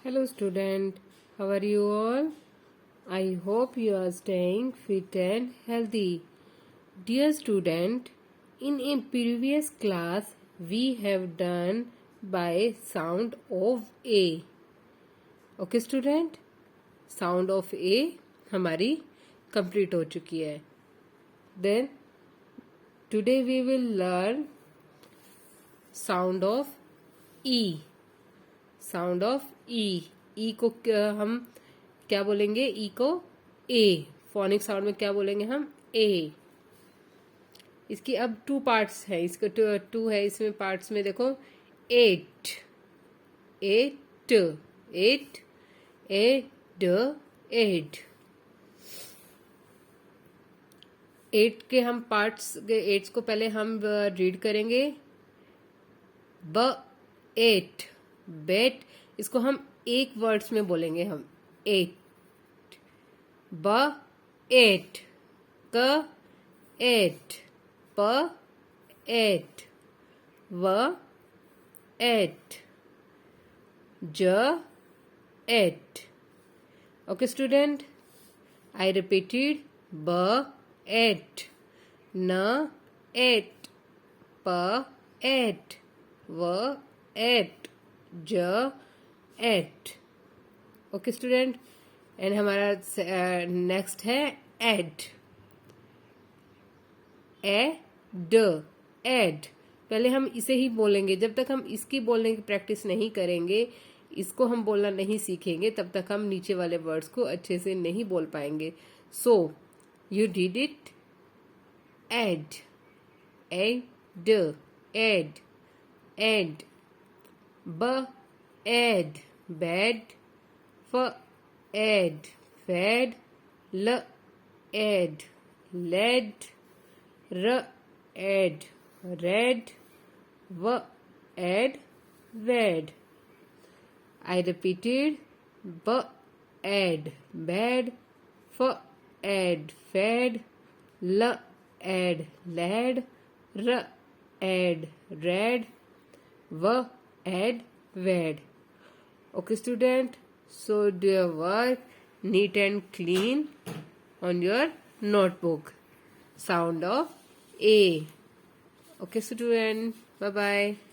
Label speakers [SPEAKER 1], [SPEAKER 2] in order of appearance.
[SPEAKER 1] Hello student, how are you all? I hope you are staying fit and healthy. Dear student, in a previous class we have done by sound of A. Okay student, sound of A हमारी complete हो चुकी है. Then today we will learn sound of E. Sound of E. E को हम क्या बोलेंगे? ई को ए. Phonic sound में क्या बोलेंगे हम? ए. इसकी अब टू पार्ट्स है. इसको टू है इसमें पार्ट्स में. देखो, at, at, at, ed, ed. At के हम पार्ट्स, एट्स को पहले हम रीड करेंगे. ब एट, बेट. इसको हम एक वर्ड्स में बोलेंगे हम. एट, ब एट, क एट, प एट, व एट, ज at. Okay student, I repeated. ब एट, न एट, प एट, व एट, ज एट. ओके स्टूडेंट, एंड हमारा नेक्स्ट है एड. Ed, ed. पहले हम इसे ही बोलेंगे. जब तक हम इसकी बोलने की प्रैक्टिस नहीं करेंगे, इसको हम बोलना नहीं सीखेंगे, तब तक हम नीचे वाले वर्ड्स को अच्छे से नहीं बोल पाएंगे. So you did it. Ed, ed, ed, ed. ब एड, बेड. फ एड, फेड. ल एड, लेड. र एड, रेड. व एड, वेड. I repeated. ब एड, बेड. फ एड, फेड. ल एड, लेड. र एड, रेड. व add word. Okay student, so do your work neat and clean on your notebook. Sound of A. Okay student, bye bye.